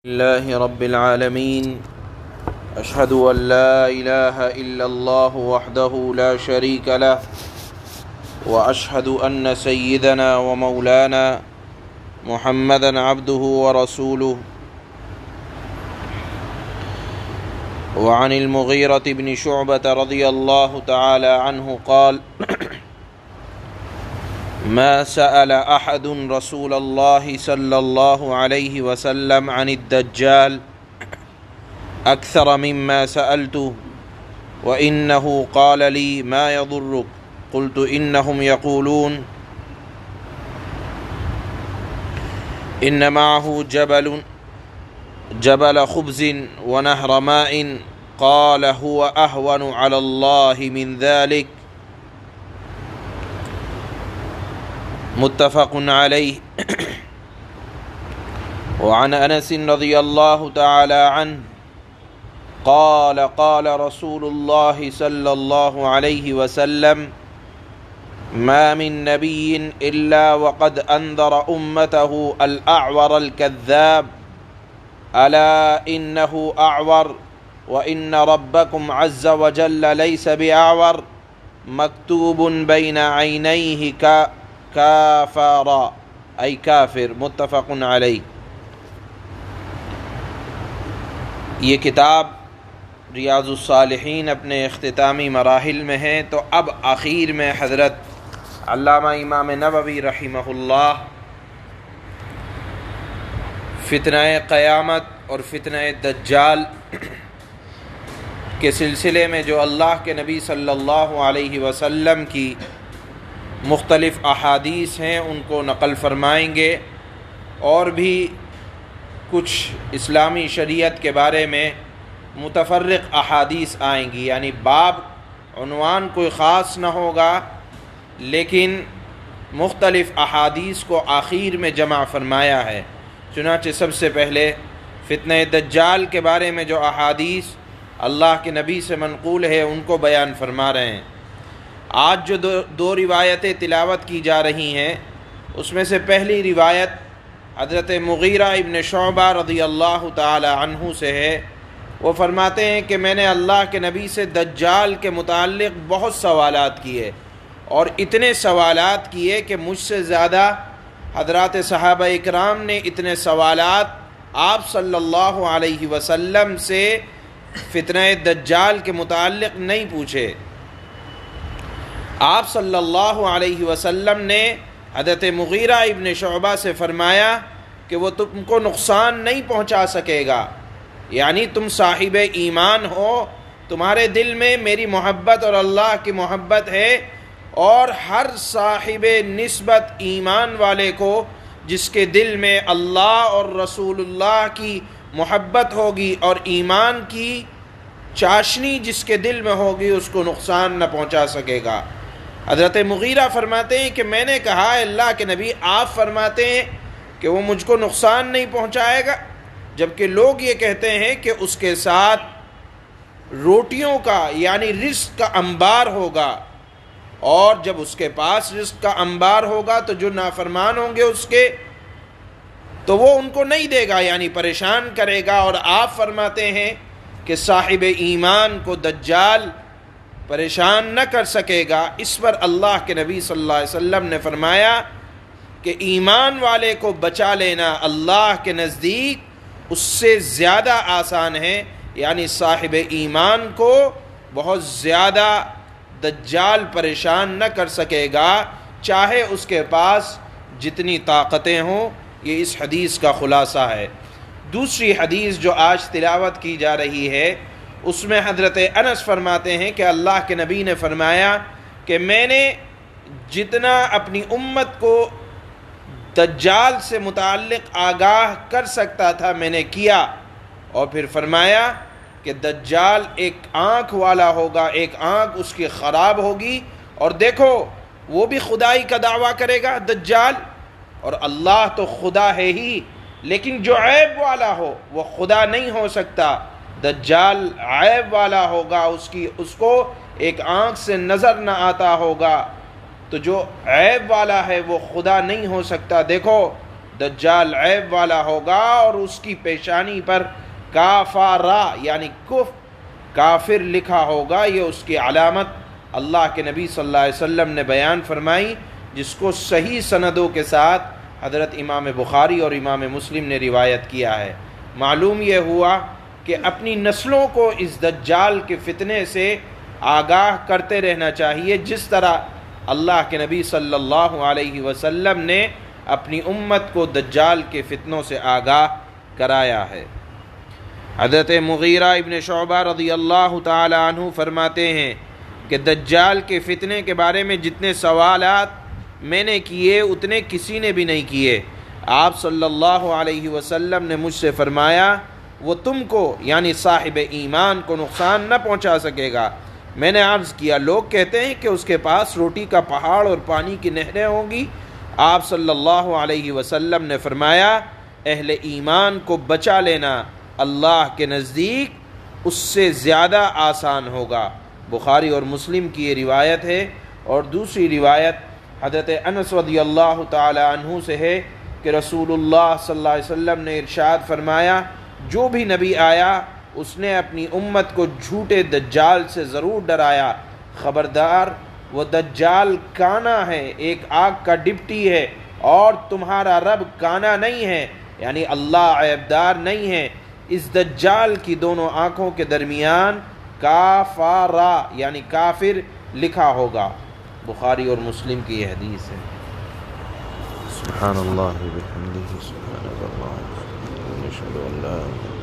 الله رب العالمين. أشهد أن لا إله إلا الله وحده لا شريك له، وأشهد أن سيدنا ومولانا محمدا عبده ورسوله. وعن المغيرة بن شعبة رضي الله تعالى عنه قال: ما سأل أحد رسول الله صلى الله عليه وسلم عن الدجال أكثر مما سألته، وإنه قال لي: ما يضرك؟ قلت: إنهم يقولون إن معه جبل خبز ونهر ماء. قال: هو أهون على الله من ذلك. متفق عليه. وعن انس رضی اللہ تعالی عنہ قال: قال رسول الله صلی اللہ علیہ وسلم: ما من نبی الا وقد انذر امته الاعور الكذاب، الا انه اعور وان ربكم عز وجل ليس باعور مكتوب بين عينيه کافرا ای کافر. متفق علیہ. یہ کتاب ریاض الصالحین اپنے اختتامی مراحل میں ہے، تو اب آخر میں حضرت علامہ امام نووی رحمہ اللہ فتنہ قیامت اور فتنہ دجال کے سلسلے میں جو اللہ کے نبی صلی اللہ علیہ وسلم کی مختلف احادیث ہیں ان کو نقل فرمائیں گے، اور بھی کچھ اسلامی شریعت کے بارے میں متفرق احادیث آئیں گی، یعنی باب عنوان کوئی خاص نہ ہوگا، لیکن مختلف احادیث کو آخر میں جمع فرمایا ہے. چنانچہ سب سے پہلے فتنہ دجال کے بارے میں جو احادیث اللہ کے نبی سے منقول ہے ان کو بیان فرما رہے ہیں. آج جو دو روایتیں تلاوت کی جا رہی ہیں اس میں سے پہلی روایت حضرت مغیرہ ابن شعبہ رضی اللہ تعالی عنہ سے ہے. وہ فرماتے ہیں کہ میں نے اللہ کے نبی سے دجال کے متعلق بہت سوالات کیے، اور اتنے سوالات کیے کہ مجھ سے زیادہ حضرات صحابہ اکرام نے اتنے سوالات آپ صلی اللہ علیہ وسلم سے فتنہ دجال کے متعلق نہیں پوچھے. آپ صلی اللہ علیہ وسلم نے حضرت مغیرہ ابن شعبہ سے فرمایا کہ وہ تم کو نقصان نہیں پہنچا سکے گا، یعنی تم صاحب ایمان ہو، تمہارے دل میں میری محبت اور اللہ کی محبت ہے، اور ہر صاحب نسبت ایمان والے کو جس کے دل میں اللہ اور رسول اللہ کی محبت ہوگی اور ایمان کی چاشنی جس کے دل میں ہوگی اس کو نقصان نہ پہنچا سکے گا. حضرت مغیرہ فرماتے ہیں کہ میں نے کہا: اللہ کے نبی آپ فرماتے ہیں کہ وہ مجھ کو نقصان نہیں پہنچائے گا، جبکہ لوگ یہ کہتے ہیں کہ اس کے ساتھ روٹیوں کا یعنی رزق کا انبار ہوگا، اور جب اس کے پاس رزق کا انبار ہوگا تو جو نافرمان ہوں گے اس کے تو وہ ان کو نہیں دے گا، یعنی پریشان کرے گا. اور آپ فرماتے ہیں کہ صاحب ایمان کو دجال پریشان نہ کر سکے گا. اس پر اللہ کے نبی صلی اللہ علیہ وسلم نے فرمایا کہ ایمان والے کو بچا لینا اللہ کے نزدیک اس سے زیادہ آسان ہے، یعنی صاحب ایمان کو بہت زیادہ دجال پریشان نہ کر سکے گا، چاہے اس کے پاس جتنی طاقتیں ہوں. یہ اس حدیث کا خلاصہ ہے. دوسری حدیث جو آج تلاوت کی جا رہی ہے اس میں حضرت انس فرماتے ہیں کہ اللہ کے نبی نے فرمایا کہ میں نے جتنا اپنی امت کو دجال سے متعلق آگاہ کر سکتا تھا میں نے کیا. اور پھر فرمایا کہ دجال ایک آنکھ والا ہوگا، ایک آنکھ اس کی خراب ہوگی، اور دیکھو وہ بھی خدائی کا دعویٰ کرے گا دجال، اور اللہ تو خدا ہے ہی، لیکن جو عیب والا ہو وہ خدا نہیں ہو سکتا. دجال عیب والا ہوگا، اس کو ایک آنکھ سے نظر نہ آتا ہوگا، تو جو عیب والا ہے وہ خدا نہیں ہو سکتا. دیکھو دجال عیب والا ہوگا اور اس کی پیشانی پر کافارا یعنی کافر لکھا ہوگا، یہ اس کی علامت اللہ کے نبی صلی اللہ علیہ وسلم نے بیان فرمائی، جس کو صحیح سندوں کے ساتھ حضرت امام بخاری اور امام مسلم نے روایت کیا ہے۔ معلوم یہ ہوا کہ اپنی نسلوں کو اس دجال کے فتنے سے آگاہ کرتے رہنا چاہیے، جس طرح اللہ کے نبی صلی اللہ علیہ وسلم نے اپنی امت کو دجال کے فتنوں سے آگاہ کرایا ہے۔ حضرت مغیرہ ابن شعبہ رضی اللہ تعالی عنہ فرماتے ہیں کہ دجال کے فتنے کے بارے میں جتنے سوالات میں نے کیے اتنے کسی نے بھی نہیں کیے۔ آپ صلی اللہ علیہ وسلم نے مجھ سے فرمایا وہ تم کو یعنی صاحب ایمان کو نقصان نہ پہنچا سکے گا۔ میں نے عرض کیا لوگ کہتے ہیں کہ اس کے پاس روٹی کا پہاڑ اور پانی کی نہریں ہوں گی۔ آپ صلی اللہ علیہ وسلم نے فرمایا اہل ایمان کو بچا لینا اللہ کے نزدیک اس سے زیادہ آسان ہوگا۔ بخاری اور مسلم کی یہ روایت ہے۔ اور دوسری روایت حضرت انس رضی اللہ تعالی عنہ سے ہے کہ رسول اللہ صلی اللہ علیہ وسلم نے ارشاد فرمایا جو بھی نبی آیا اس نے اپنی امت کو جھوٹے دجال سے ضرور ڈرایا، خبردار وہ دجال کانا ہے، ایک آگ کا ڈپٹی ہے اور تمہارا رب کانا نہیں ہے، یعنی اللہ عیبدار نہیں ہے۔ اس دجال کی دونوں آنکھوں کے درمیان کافارا یعنی کافر لکھا ہوگا۔ بخاری اور مسلم کی یہ حدیث ہے۔ سبحان اللہ و بحمدہ، سبحان اللہ، اشہد ان لا الہ الا اللہ۔